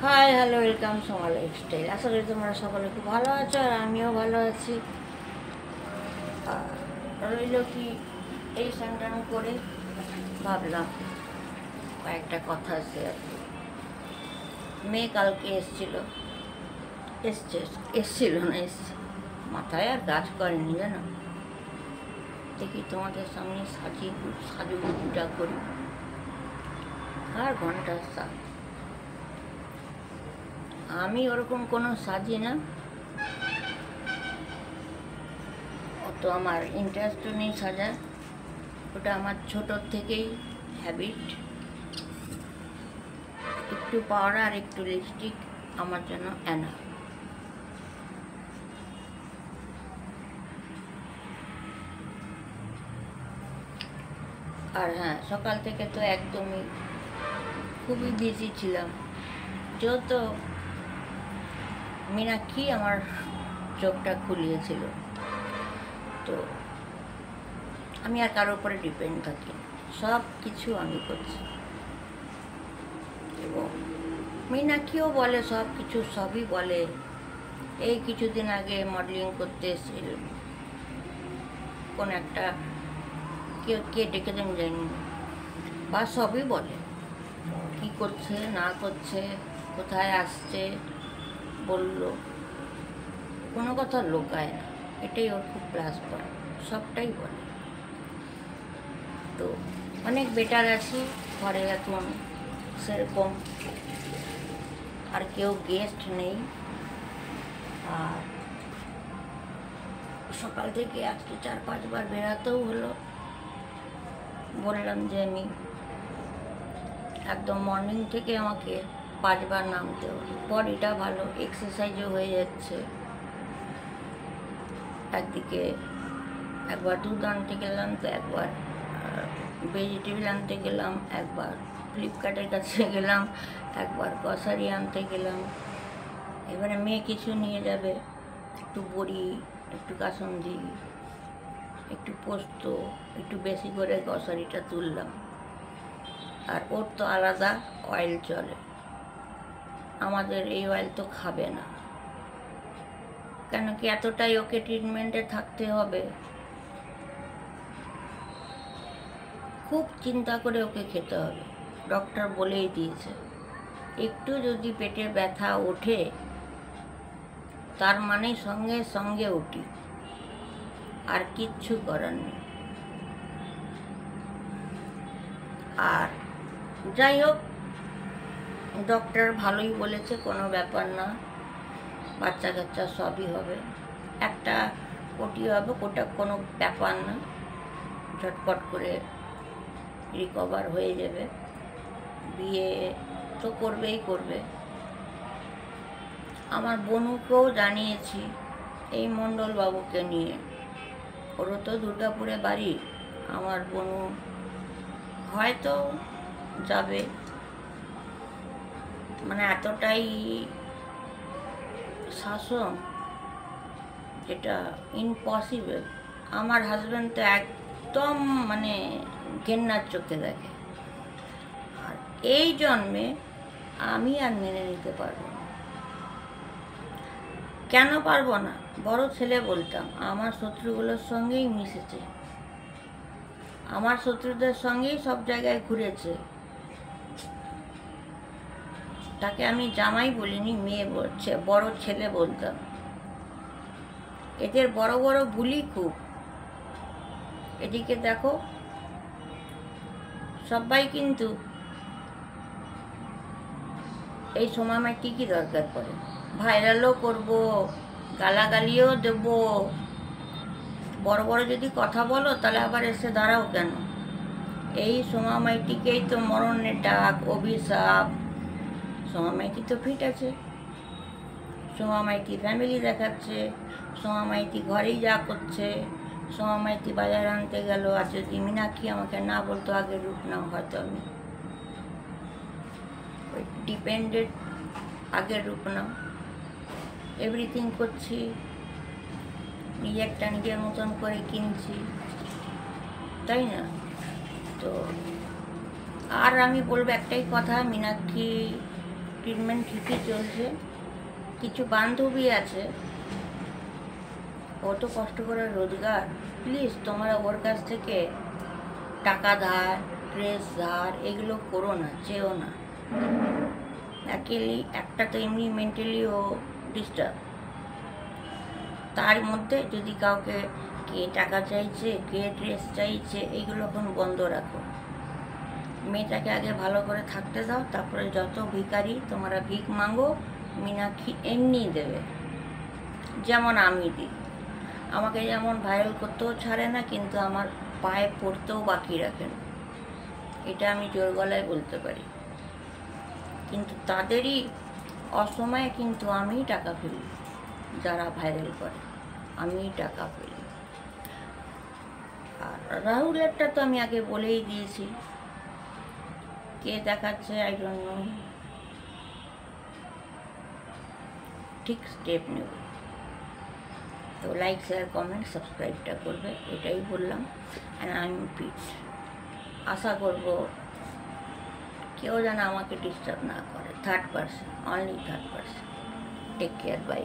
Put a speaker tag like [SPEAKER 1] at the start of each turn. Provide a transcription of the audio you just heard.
[SPEAKER 1] High hello welcome Soma lifestyle. আশা করি তোমরা সকলে খুব ভালো আছো আর আমিও ভালো আছি। রইল কি এই স্নান করে ভাবলাম কয়েকটা কথা শেয়ার করি। মেয়ে কালকে এসছিল না এসছে, মাথায় আর কাজ করেনি জানো। দেখি তোমাদের সামনে সাজুগুজুটা করি আর ঘন্টার সাজ। আমি ওরকম কোনো সাজি না, অত আমার ইন্টারেস্টও নেই সাজা। ওটা আমার ছোটোর থেকেই হ্যাবিট। একটু পাউডার আর একটু লিপস্টিক আমার জন্য এনা। আর হ্যাঁ, সকাল থেকে তো একদমই খুবই বিজি ছিলাম, যেহেতু মীনাক্ষী আমার চোখটা খুলিয়েছিল। তো আমি আর কারোর উপরে ডিপেন্ড থাকি না, সব কিছু আমি করছি। এবং মীনাক্ষীও বলে সব কিছু, সবই বলে। এই কিছুদিন আগে মডেলিং করতে এসেছিল কোন একটা, কে ডেকে দেন জানি না, বা সবই বলে কি করছে না করছে, কোথায় আসছে বললো, কোনো কথা লোকায় না। এটাই ওর খুব প্লাস পয়েন্ট, সবটাই বলে। তো অনেক বেটার আছি ঘরে এখন, সেরকম আর কেউ গেস্ট নেই। আর সকাল থেকে আজকে 4-5 বার বেরাতেও হলো। বললাম যে আমি একদম মর্নিং থেকে আমাকে 5বার নামতে হলো। বডিটা ভালো, এক্সারসাইজও হয়ে যাচ্ছে। একদিকে একবার দুধ আনতে গেলাম, তো একবার ভেজিটেবল আনতে গেলাম, একবার ফ্লিপকার্টের কাছে গেলাম, একবার গ্রসারি আনতে গেলাম। এবারে মেয়ে কিছু নিয়ে যাবে, একটু বড়ি, একটু কাসুন্দি, একটু পোস্ত, একটু বেশি করে গ্রসারিটা তুললাম। আর ওর তো আলাদা অয়েল চলে, আমাদের এই অয়েল তো খাবে না। কেন কি এতটাই ওকে ট্রিটমেন্টে থাকতে হবে, খুব চিন্তা করে ওকে খেতে হবে। ডক্টর বলেই দিয়েছে, একটু যদি পেটে ব্যথা ওঠে তার মানে সঙ্গে সঙ্গে উঠি, আর কিচ্ছু করার নেই। আর যাই হোক, ডক্টর ভালোই বলেছে, কোনো ব্যাপার না, বাচ্চা কাচ্চা সবই হবে, একটা ওটি হবে, ওটা কোনো ব্যাপার না, ঝটপট করে রিকভার হয়ে যাবে। বিয়ে তো করবেই করবে। আমার বনুকেও জানিয়েছি এই মণ্ডল বাবুকে নিয়ে, ওরও তো দুর্গাপুরে বাড়ি। আমার বনু হয়তো যাবে, মানে এতটাই শাসন যেটা ইম্পসিবল। আমার হাজব্যান্ড তো একদম মানে ঘেন্নার চোখে দেখে। আর এই জন্মে আমি আর মেনে নিতে পারবো না। কেন পারবো না? বড় ছেলে বলতাম, আমার শত্রুগুলোর সঙ্গেই মিশেছে, আমার শত্রুদের সঙ্গেই সব জায়গায় ঘুরেছে। তাকে আমি জামাই বলিনি, মেয়ে বলছে, বড় ছেলে বলতাম। এদের বড় বড় বুলি খুব। এদিকে দেখো, সবাই কিন্তু এই সময় কি দরকার পড়ে, ভাইরালও করব, গালাগালিও দেব। বড় বড় যদি কথা বলো তাহলে আবার এসে দাঁড়াও কেন? এই সোমামাইটিকেই তো মরণের ডাক, অভিশাপ। সোমামাইটি তো ফিট আছে, সোমামাইটি ফ্যামিলি দেখাচ্ছে, সোমামাইটি ঘরেই যা করছে, সোমামাইটি বাজার আনতে গেল। আর যদি মীনাক্ষী আমাকে না বলতো আগের রূপ নাও, হয়তো আমি ওই ডিপেন্ডেড আগের রূপ নাও। এভরিথিং করছি, নিজেরটা নিজের মতন করে কিনছি, তাই না? তো আর আমি বলবো একটাই কথা, মীনাক্ষী ট্রিটমেন্ট ঠিকই চলছে। কিছু বান্ধবী আছে, অত কষ্ট করে রোজগার, প্লিজ তোমরা ওর কাছ থেকে টাকা ধার, ড্রেস ধার এগুলো করো না, চেও না। অ্যাকচুয়ালি একটা তো এমনি মেন্টালি ও ডিস্টার্ব, তার মধ্যে যদি কাউকে কে টাকা চাইছে, কে ড্রেস চাইছে, এইগুলো এখন বন্ধ রাখো। মেয়েটাকে আগে ভালো করে থাকতে দাও, তারপরে যত ভিখারি তোমরা ভিক মাঙ্গো, মীনাক্ষী এমনি দেবে, যেমন আমি দিই। আমাকে যেমন ভাইরাল করতেও ছাড়ে না, কিন্তু আমার পায়ে পড়তেও বাকি রাখেন, এটা আমি জোর গলায় বলতে পারি। কিন্তু তাদেরই অসময়ে কিন্তু আমি টাকা ফেলি, যারা ভাইরাল করে আমি টাকা ফেলি। আর রাহুলেরটা তো আমি আগে বলেই দিয়েছি, কে দেখাচ্ছে আই ডোন্ট নো, ঠিক স্টেপ নেব। তো লাইক, শেয়ার, কমেন্ট, সাবস্ক্রাইবটা করবে, এটাই বললাম। অ্যান্ড আই এম পিট, আশা করবো কেউ যেন আমাকে ডিস্টার্ব না করে, third person, only third person. Take care, by.